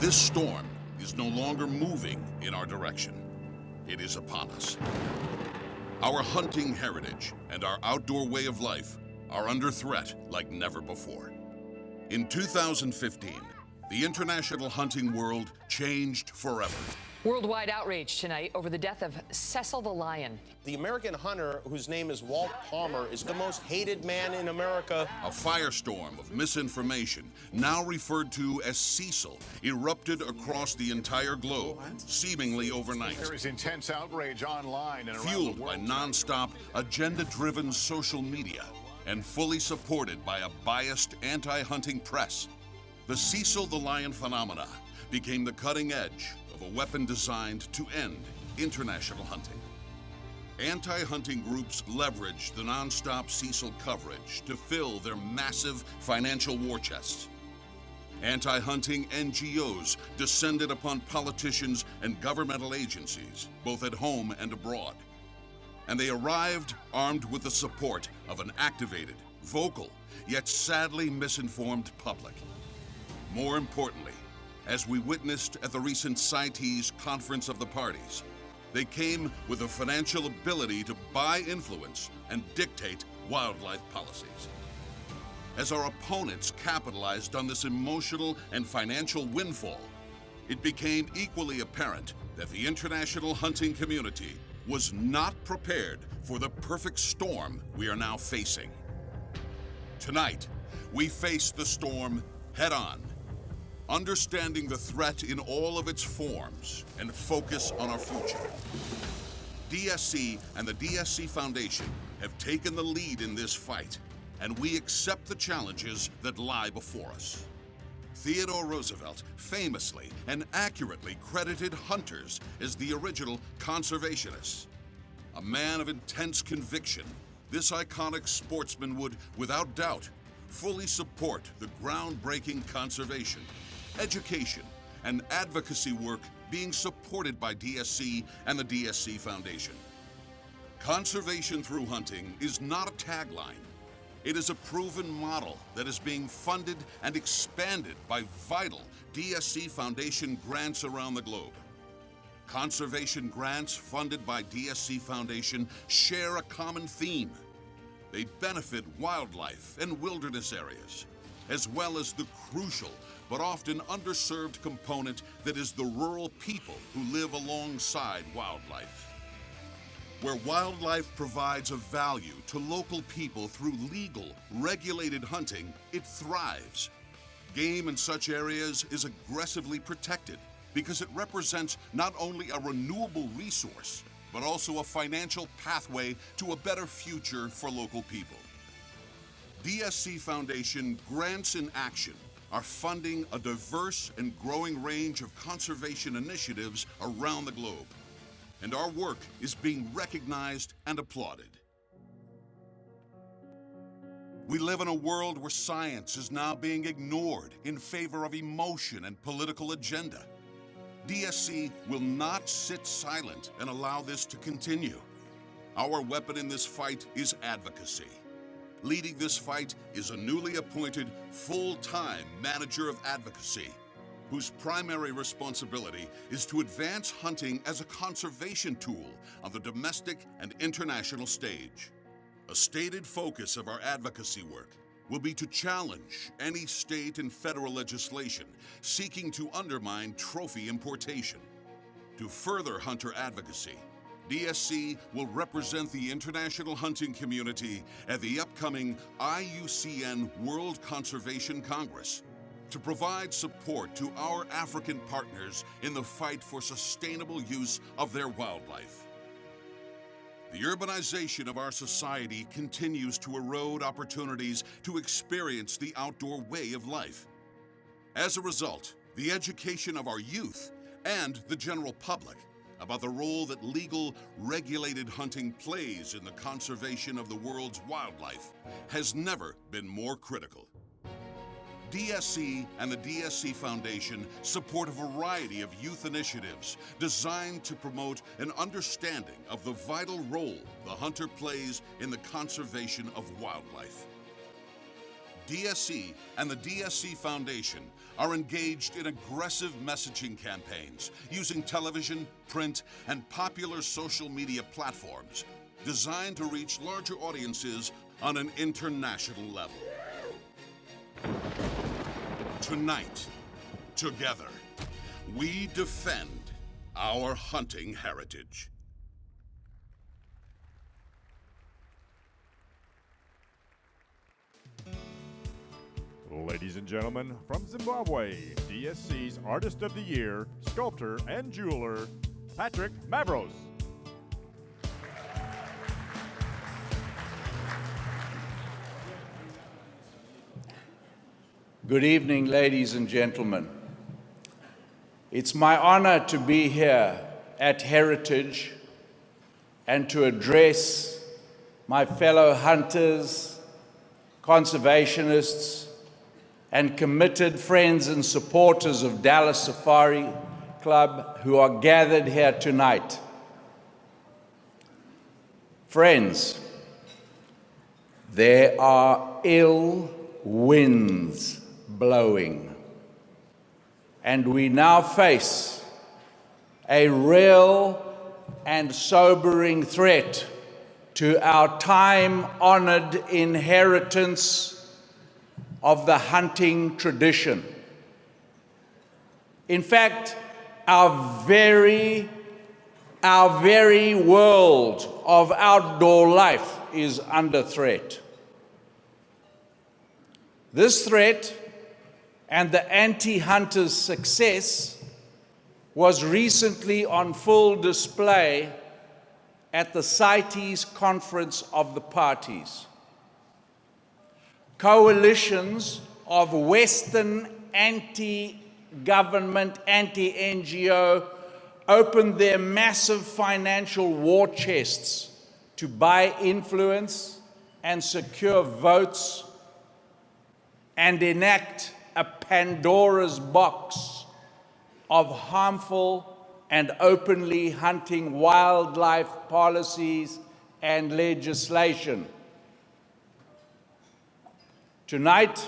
This storm is no longer moving in our direction. It is upon us. Our hunting heritage and our outdoor way of life are under threat like never before. In 2015, the international hunting world changed forever. Worldwide outrage tonight over the death of Cecil the lion. The American hunter, whose name is Walt Palmer, is the most hated man in America. A firestorm of misinformation, now referred to as Cecil, erupted across the entire globe, seemingly overnight. There is intense outrage online and around Fueled the by world. non-stop, agenda-driven social media, and fully supported by a biased anti-hunting press, the Cecil the lion phenomena became the cutting edge of a weapon designed to end international hunting. Anti-hunting groups leveraged the non-stop Cecil coverage to fill their massive financial war chests. Anti-hunting NGOs descended upon politicians and governmental agencies, both at home and abroad. And they arrived armed with the support of an activated, vocal, yet sadly misinformed public. More importantly, as we witnessed at the recent CITES Conference of the Parties, they came with the financial ability to buy influence and dictate wildlife policies. As our opponents capitalized on this emotional and financial windfall, it became equally apparent that the international hunting community was not prepared for the perfect storm we are now facing. Tonight, we face the storm head-on, understanding the threat in all of its forms and focus on our future. DSC and the DSC Foundation have taken the lead in this fight, and we accept the challenges that lie before us. Theodore Roosevelt famously and accurately credited hunters as the original conservationists. A man of intense conviction, this iconic sportsman would, without doubt, fully support the groundbreaking conservation, education, and advocacy work being supported by DSC and the DSC Foundation. Conservation through hunting is not a tagline. It is a proven model that is being funded and expanded by vital DSC Foundation grants around the globe. Conservation grants funded by DSC Foundation share a common theme. They benefit wildlife and wilderness areas, as well as the crucial but often underserved component that is the rural people who live alongside wildlife. Where wildlife provides a value to local people through legal, regulated hunting, it thrives. Game in such areas is aggressively protected because it represents not only a renewable resource, but also a financial pathway to a better future for local people. DSC Foundation Grants in Action are funding a diverse and growing range of conservation initiatives around the globe, and our work is being recognized and applauded. We live in a world where science is now being ignored in favor of emotion and political agenda. DSC will not sit silent and allow this to continue. Our weapon in this fight is advocacy. Leading this fight is a newly appointed full-time manager of advocacy, whose primary responsibility is to advance hunting as a conservation tool on the domestic and international stage. A stated focus of our advocacy work will be to challenge any state and federal legislation seeking to undermine trophy importation. To further hunter advocacy, DSC will represent the international hunting community at the upcoming IUCN World Conservation Congress to provide support to our African partners in the fight for sustainable use of their wildlife. The urbanization of our society continues to erode opportunities to experience the outdoor way of life. As a result, the education of our youth and the general public about the role that legal, regulated hunting plays in the conservation of the world's wildlife has never been more critical. DSC and the DSC Foundation support a variety of youth initiatives designed to promote an understanding of the vital role the hunter plays in the conservation of wildlife. DSC and the DSC Foundation are engaged in aggressive messaging campaigns using television, print, and popular social media platforms designed to reach larger audiences on an international level. Tonight, together, we defend our hunting heritage. Ladies and gentlemen, from Zimbabwe, DSC's Artist of the Year, sculptor and jeweler, Patrick Mavros. Good evening, ladies and gentlemen. It's my honor to be here at Heritage and to address my fellow hunters, conservationists, and committed friends and supporters of Dallas Safari Club who are gathered here tonight. Friends, there are ill winds blowing, and we now face a real and sobering threat to our time-honored inheritance of the hunting tradition. In fact, our very world of outdoor life is under threat. This threat and the anti-hunters' success was recently on full display at the CITES Conference of the Parties. Coalitions of Western anti-government, anti-NGO opened their massive financial war chests to buy influence and secure votes and enact a Pandora's box of harmful and openly hunting wildlife policies and legislation. Tonight,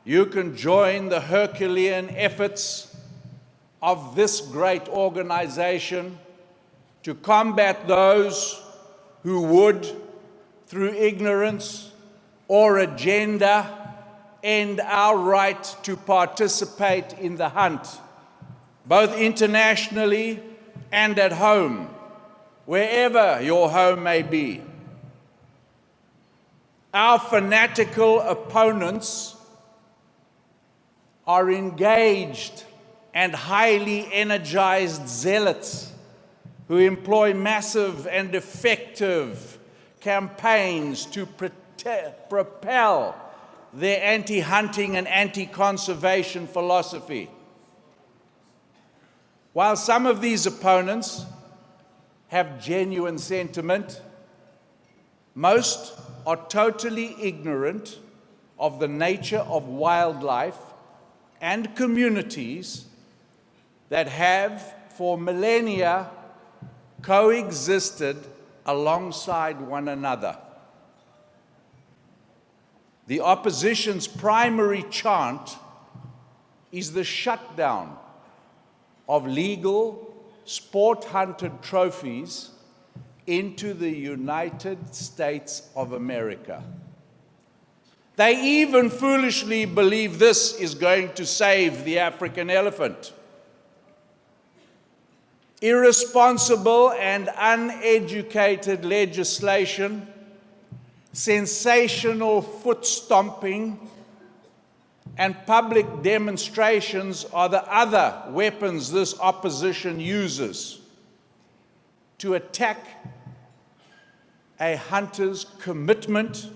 you can join the Herculean efforts of this great organization to combat those who would, through ignorance or agenda, end our right to participate in the hunt, both internationally and at home, wherever your home may be. Our fanatical opponents are engaged and highly energized zealots who employ massive and effective campaigns to propel their anti-hunting and anti-conservation philosophy. While some of these opponents have genuine sentiment, most are totally ignorant of the nature of wildlife and communities that have for millennia coexisted alongside one another. The opposition's primary chant is the shutdown of legal sport-hunted trophies into the United States of America. They even foolishly believe this is going to save the African elephant. Irresponsible and uneducated legislation, sensational foot stomping, and public demonstrations are the other weapons this opposition uses to attack a hunter's commitment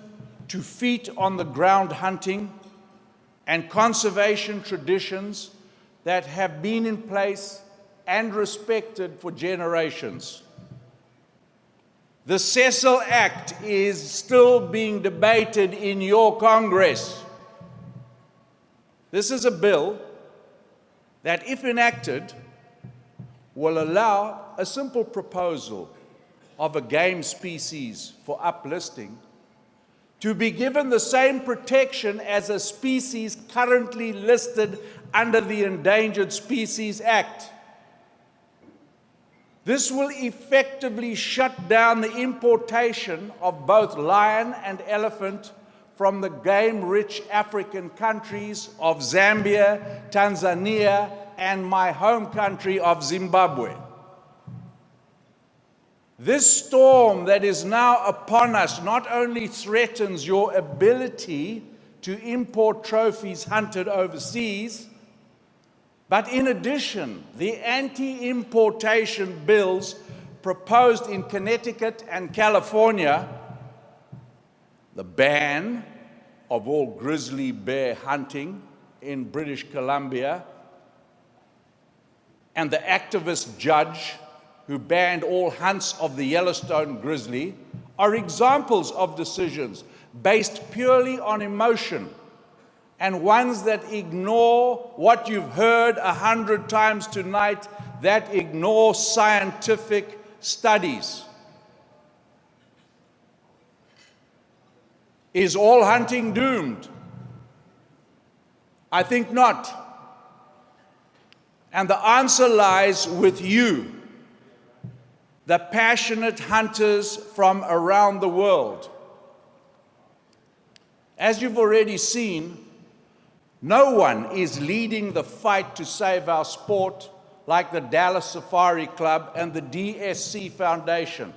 to feet on the ground hunting and conservation traditions that have been in place and respected for generations. The Cecil Act is still being debated in your Congress. This is a bill that, if enacted, will allow a simple proposal of a game species for uplisting to be given the same protection as a species currently listed under the Endangered Species Act. This will effectively shut down the importation of both lion and elephant from the game-rich African countries of Zambia, Tanzania, and my home country of Zimbabwe. This storm that is now upon us not only threatens your ability to import trophies hunted overseas, but in addition, the anti-importation bills proposed in Connecticut and California, the ban of all grizzly bear hunting in British Columbia, and the activist judge who banned all hunts of the Yellowstone grizzly are examples of decisions based purely on emotion and ones that ignore what you've heard 100 times tonight, that ignore scientific studies. Is all hunting doomed? I think not. And the answer lies with you, the passionate hunters from around the world. As you've already seen, no one is leading the fight to save our sport like the Dallas Safari Club and the DSC Foundation.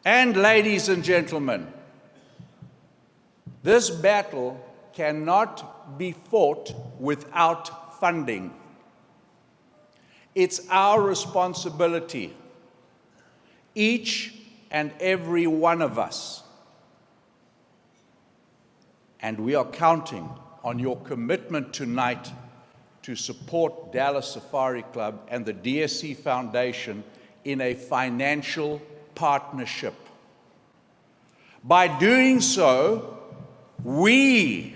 And ladies and gentlemen, this battle cannot be fought without funding. It's our responsibility, each and every one of us. And we are counting on your commitment tonight to support Dallas Safari Club and the DSC Foundation in a financial partnership. By doing so, we,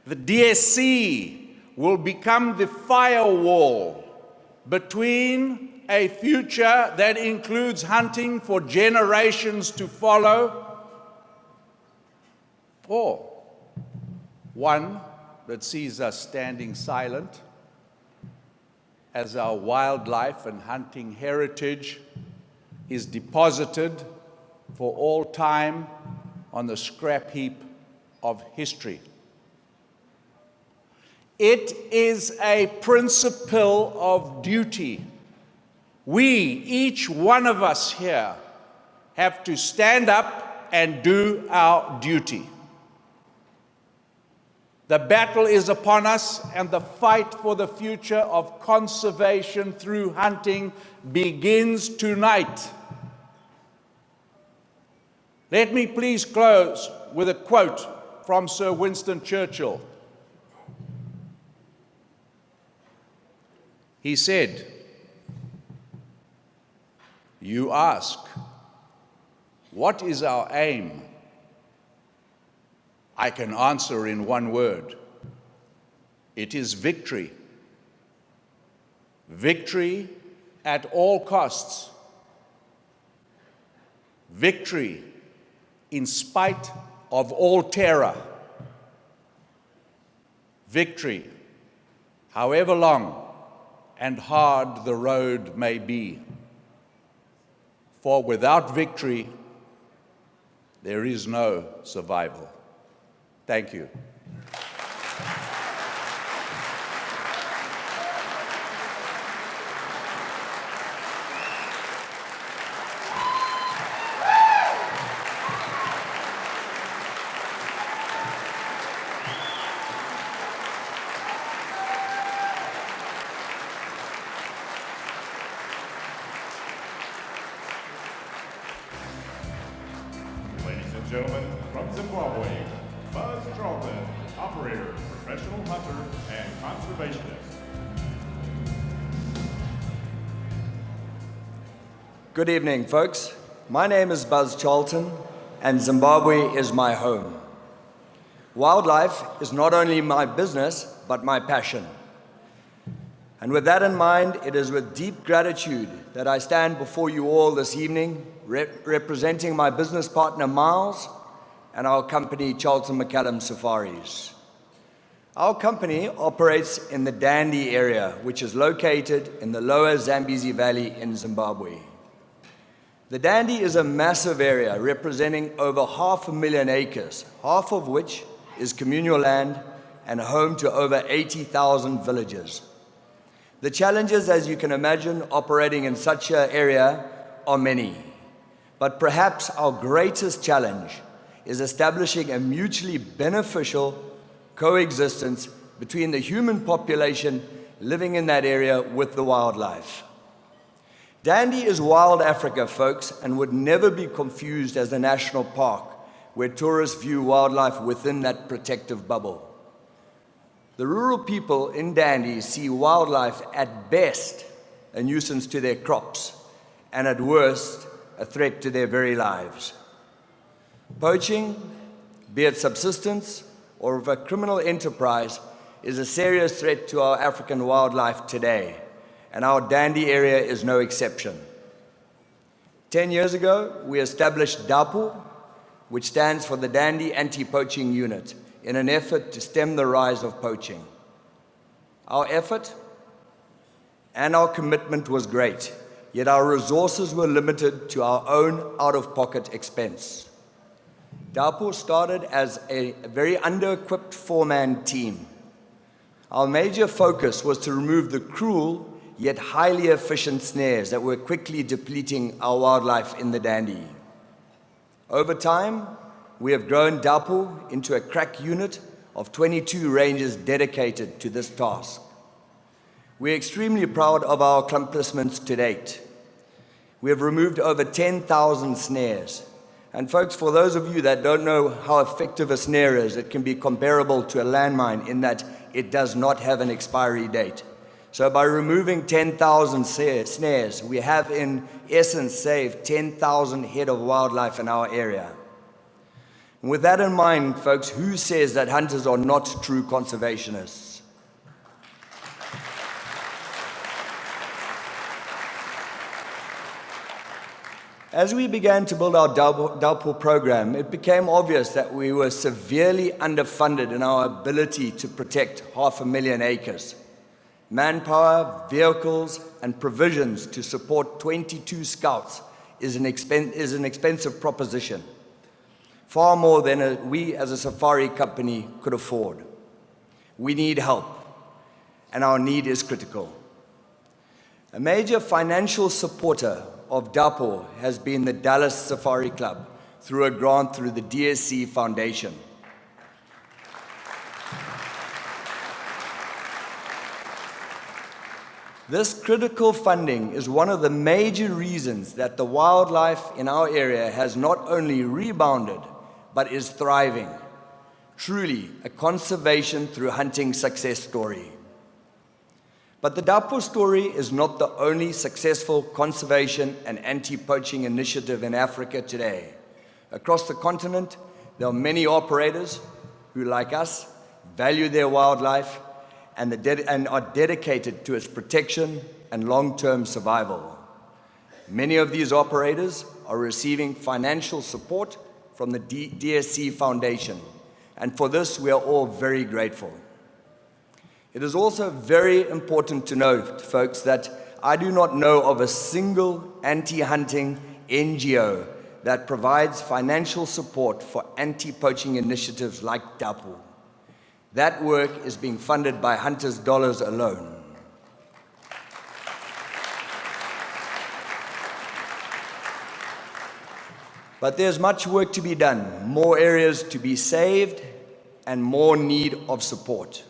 the DSC, will become the firewall between a future that includes hunting for generations to follow, or one that sees us standing silent as our wildlife and hunting heritage is deposited for all time on the scrap heap of history. It is a principle of duty. We, each one of us here, have to stand up and do our duty. The battle is upon us, and the fight for the future of conservation through hunting begins tonight. Let me please close with a quote from Sir Winston Churchill. He said, "You ask, what is our aim? I can answer in one word. It is victory. Victory at all costs. Victory in spite of all terror. Victory, however long and hard the road may be. For without victory, there is no survival." Thank you. Ladies and gentlemen, from Zimbabwe, Buzz Charlton, operator, professional hunter, and conservationist. Good evening, folks. My name is Buzz Charlton, and Zimbabwe is my home. Wildlife is not only my business, but my passion. And with that in mind, it is with deep gratitude that I stand before you all this evening, representing my business partner, Miles, and our company, Charlton McCallum Safaris. Our company operates in the Dandi area, which is located in the lower Zambezi Valley in Zimbabwe. The Dandi is a massive area representing over 500,000 acres, half of which is communal land and home to over 80,000 villages. The challenges, as you can imagine, operating in such an area are many. But perhaps our greatest challenge is establishing a mutually beneficial coexistence between the human population living in that area with the wildlife. Dandi is wild Africa, folks, and would never be confused as a national park where tourists view wildlife within that protective bubble. The rural people in Dandi see wildlife at best a nuisance to their crops, and at worst, a threat to their very lives. Poaching, be it subsistence or of a criminal enterprise, is a serious threat to our African wildlife today, and our Dandi area is no exception. 10 years ago, we established DAPU, which stands for the Dandi Anti-Poaching Unit, in an effort to stem the rise of poaching. Our effort and our commitment was great, yet our resources were limited to our own out-of-pocket expense. DAPU started as a very under-equipped four-man team. Our major focus was to remove the cruel yet highly efficient snares that were quickly depleting our wildlife in the Dandi. Over time, we have grown DAPU into a crack unit of 22 rangers dedicated to this task. We're extremely proud of our accomplishments to date. We have removed over 10,000 snares. And folks, for those of you that don't know how effective a snare is, it can be comparable to a landmine in that it does not have an expiry date. So by removing 10,000 snares, we have in essence saved 10,000 head of wildlife in our area. And with that in mind, folks, who says that hunters are not true conservationists? As we began to build our DAPU program, it became obvious that we were severely underfunded in our ability to protect 500,000 acres. Manpower, vehicles, and provisions to support 22 scouts is an expensive proposition, far more than we as a safari company could afford. We need help, and our need is critical. A major financial supporter of DAPU has been the Dallas Safari Club through a grant through the DSC Foundation. This critical funding is one of the major reasons that the wildlife in our area has not only rebounded, but is thriving. Truly a conservation through hunting success story. But the DAPU story is not the only successful conservation and anti-poaching initiative in Africa today. Across the continent, there are many operators who, like us, value their wildlife and are dedicated to its protection and long-term survival. Many of these operators are receiving financial support from the DSC Foundation, and for this we are all very grateful. It is also very important to note, folks, that I do not know of a single anti-hunting NGO that provides financial support for anti-poaching initiatives like DAPU. That work is being funded by hunters' dollars alone. But there's much work to be done, more areas to be saved, and more need of support.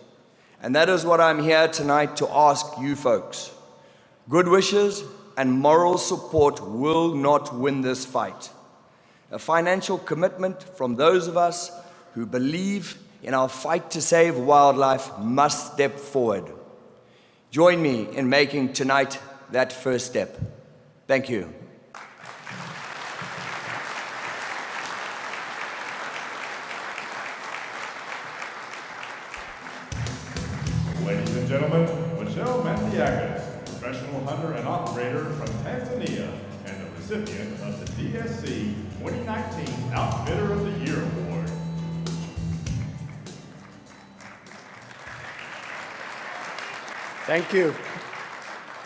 And that is what I'm here tonight to ask you folks. Good wishes and moral support will not win this fight. A financial commitment from those of us who believe in our fight to save wildlife must step forward. Join me in making tonight that first step. Thank you. Ladies and gentlemen, would Michel Mantheakis, professional hunter and operator from Tanzania, and the recipient of the DSC 2019 Outfitter of the Year Award. Thank you.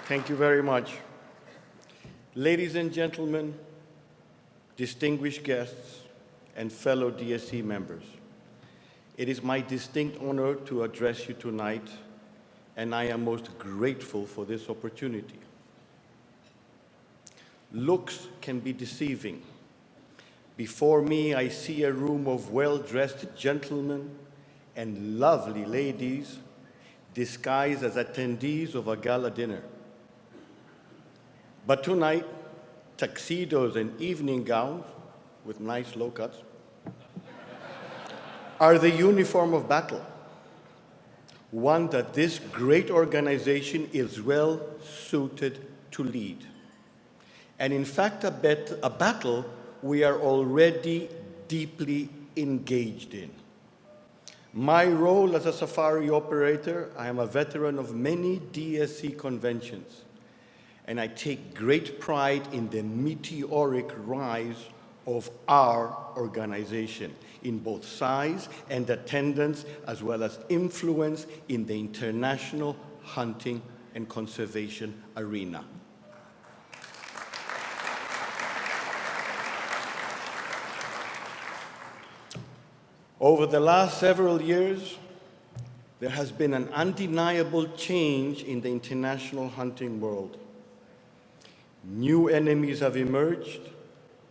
Thank you very much. Ladies and gentlemen, distinguished guests, and fellow DSC members, it is my distinct honor to address you tonight, and I am most grateful for this opportunity. Looks can be deceiving. Before me, I see a room of well-dressed gentlemen and lovely ladies disguised as attendees of a gala dinner. But tonight, tuxedos and evening gowns with nice low cuts are the uniform of battle, one that this great organization is well suited to lead. And in fact, a battle we are already deeply engaged in. My role as a safari operator, I am a veteran of many DSC conventions, and I take great pride in the meteoric rise of our organization in both size and attendance, as well as influence in the international hunting and conservation arena. Over the last several years, there has been an undeniable change in the international hunting world. New enemies have emerged,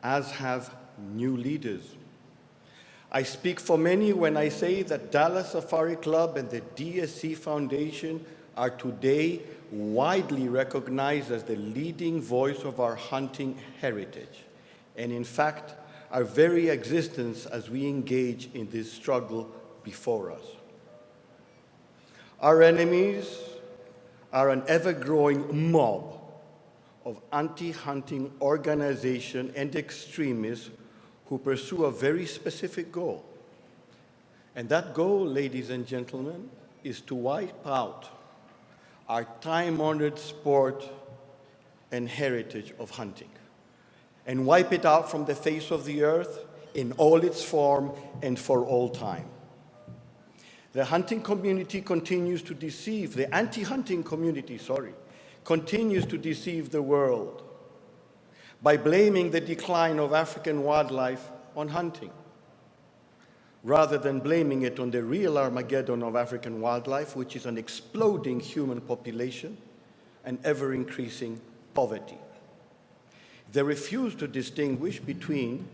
as have new leaders. I speak for many when I say that Dallas Safari Club and the DSC Foundation are today widely recognized as the leading voice of our hunting heritage, and in fact, our very existence as we engage in this struggle before us. Our enemies are an ever-growing mob of anti-hunting organizations and extremists who pursue a very specific goal. And that goal, ladies and gentlemen, is to wipe out our time-honored sport and heritage of hunting, and wipe it out from the face of the earth in all its form and for all time. The hunting community continues to deceive, the anti-hunting community, continues to deceive the world by blaming the decline of African wildlife on hunting, rather than blaming it on the real Armageddon of African wildlife, which is an exploding human population and ever-increasing poverty. They refuse to distinguish between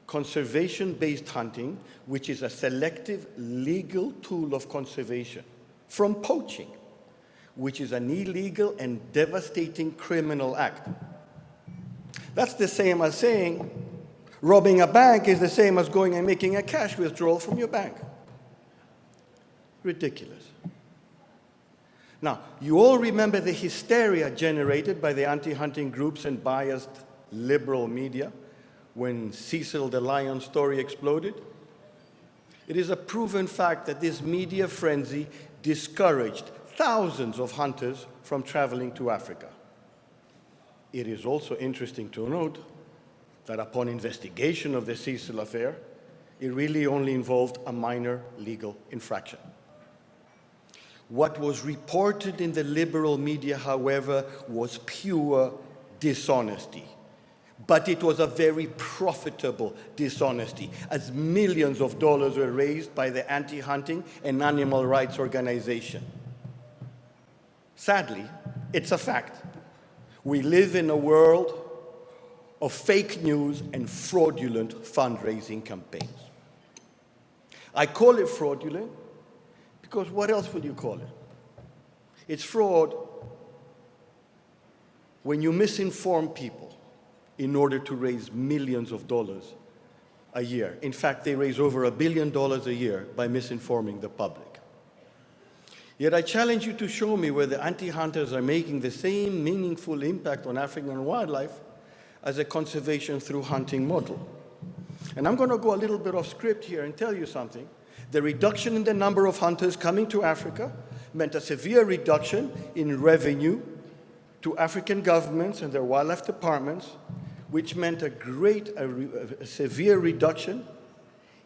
conservation-based hunting, which is a selective legal tool of conservation, from poaching, which is an illegal and devastating criminal act. That's the same as saying robbing a bank is the same as going and making a cash withdrawal from your bank. Ridiculous. Now, you all remember the hysteria generated by the anti-hunting groups and biased liberal media when Cecil the lion story exploded? It is a proven fact that this media frenzy discouraged thousands of hunters from traveling to Africa. It is also interesting to note that upon investigation of the Cecil affair, it really only involved a minor legal infraction. What was reported in the liberal media, however, was pure dishonesty. But it was a very profitable dishonesty, as millions of dollars were raised by the anti-hunting and animal rights organization. Sadly, it's a fact. We live in a world of fake news and fraudulent fundraising campaigns. I call it fraudulent because what else will you call it? It's fraud when you misinform people in order to raise millions of dollars a year. In fact, they raise over $1 billion a year by misinforming the public. Yet I challenge you to show me where the anti-hunters are making the same meaningful impact on African wildlife as a conservation through hunting model. And I'm going to go a little bit off script here and tell you something. The reduction in the number of hunters coming to Africa, meant a severe reduction in revenue to African governments and their wildlife departments, which meant a severe reduction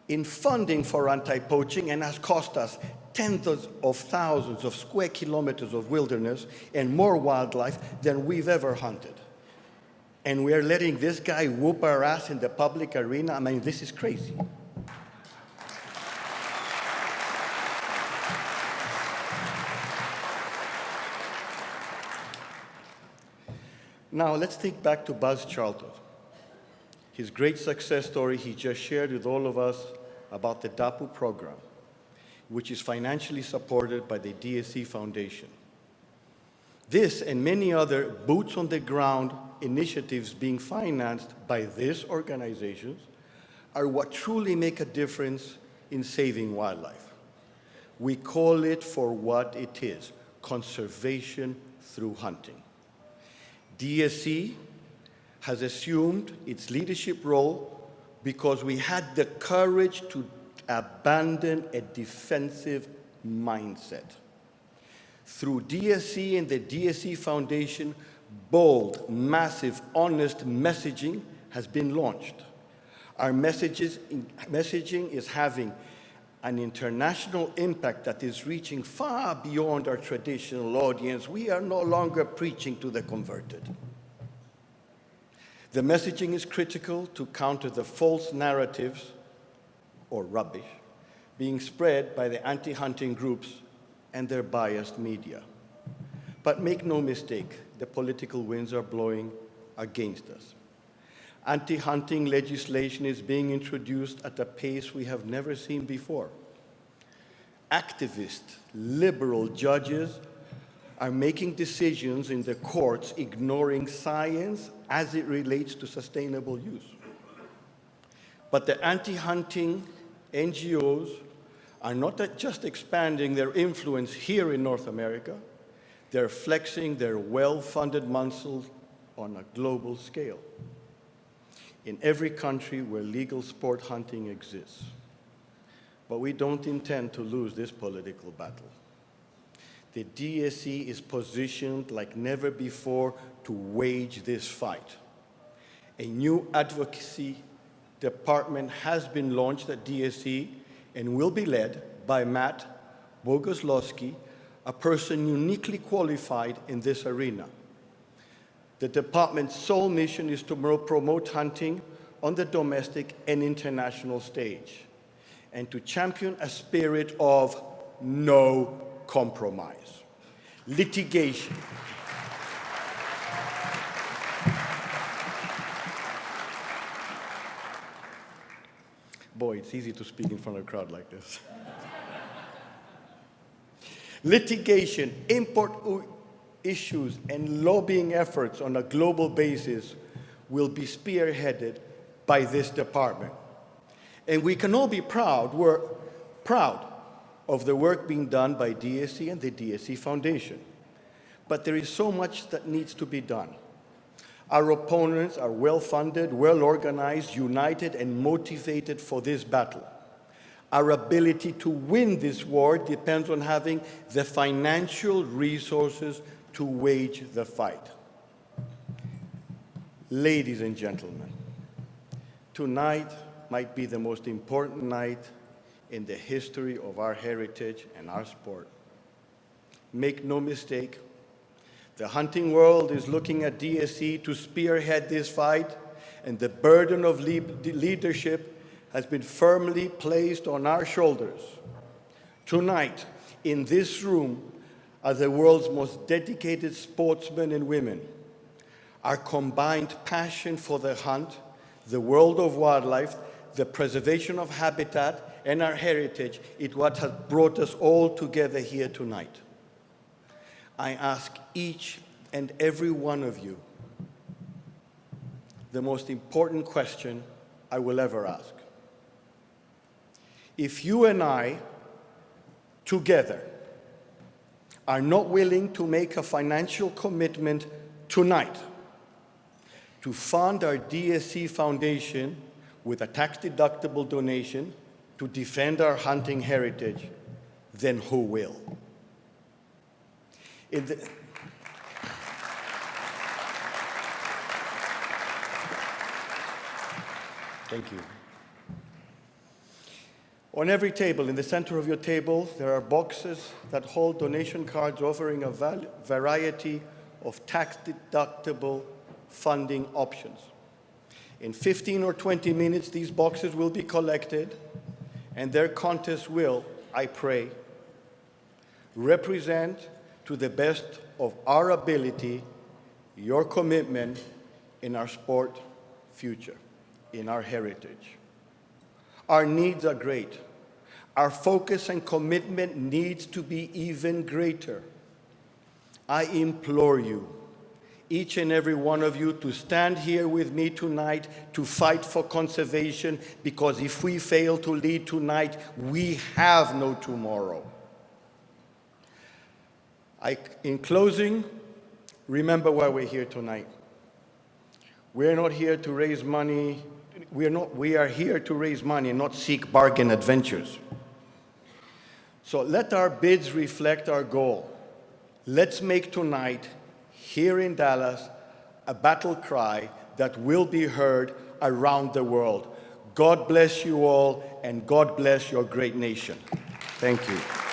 in funding for anti-poaching and has cost us tens of thousands of square kilometers of wilderness and more wildlife than we've ever hunted. And we're letting this guy whoop our ass in the public arena? I mean, this is crazy. Now, let's think back to Buzz Charlton. His great success story he just shared with all of us about the DAPU program, which is financially supported by the DSC Foundation. This and many other boots-on-the-ground initiatives being financed by these organizations are what truly make a difference in saving wildlife. We call it for what it is, conservation through hunting. DSC has assumed its leadership role because we had the courage to abandon a defensive mindset. Through DSC and the DSC Foundation, bold, massive, honest messaging has been launched. Our messaging is having an international impact that is reaching far beyond our traditional audience. We are no longer preaching to the converted. The messaging is critical to counter the false narratives, or rubbish, being spread by the anti-hunting groups and their biased media. But make no mistake, the political winds are blowing against us. Anti-hunting legislation is being introduced at a pace we have never seen before. Activist, liberal judges are making decisions in the courts ignoring science as it relates to sustainable use. But the anti-hunting NGOs are not just expanding their influence here in North America, they're flexing their well-funded muscles on a global scale in every country where legal sport hunting exists. But we don't intend to lose this political battle. The DSC is positioned like never before to wage this fight. A new advocacy department has been launched at DSC and will be led by Matt Bogoslowski, a person uniquely qualified in this arena. The department's sole mission is to promote hunting on the domestic and international stage, and to champion a spirit of no compromise. Litigation. Boy, it's easy to speak in front of a crowd like this. Litigation, import issues, and lobbying efforts on a global basis will be spearheaded by this department. And we can all be proud, we're proud of the work being done by DSC and the DSC Foundation. But there is so much that needs to be done. Our opponents are well-funded, well-organized, united, and motivated for this battle. Our ability to win this war depends on having the financial resources to wage the fight. Ladies and gentlemen, tonight might be the most important night in the history of our heritage and our sport. Make no mistake, the hunting world is looking at DSC to spearhead this fight, and the burden of leadership has been firmly placed on our shoulders. Tonight, in this room, are the world's most dedicated sportsmen and women. Our combined passion for the hunt, the world of wildlife, the preservation of habitat, and our heritage is what has brought us all together here tonight. I ask each and every one of you the most important question I will ever ask. If you and I, together, are not willing to make a financial commitment tonight to fund our DSC Foundation with a tax-deductible donation to defend our hunting heritage, then who will? In the, Thank you. On every table, in the center of your table, there are boxes that hold donation cards offering a variety of tax-deductible funding options. In 15 or 20 minutes, these boxes will be collected, and their contents will, I pray, represent to the best of our ability your commitment in our sport future, in our heritage. Our needs are great. Our focus and commitment needs to be even greater. I implore you, each and every one of you, to stand here with me tonight to fight for conservation, because if we fail to lead tonight, we have no tomorrow. In closing, remember why we're here tonight. We're not here to raise money. We are here to raise money and not seek bargain adventures. So let our bids reflect our goal. Let's make tonight, here in Dallas, a battle cry that will be heard around the world. God bless you all, and God bless your great nation. Thank you.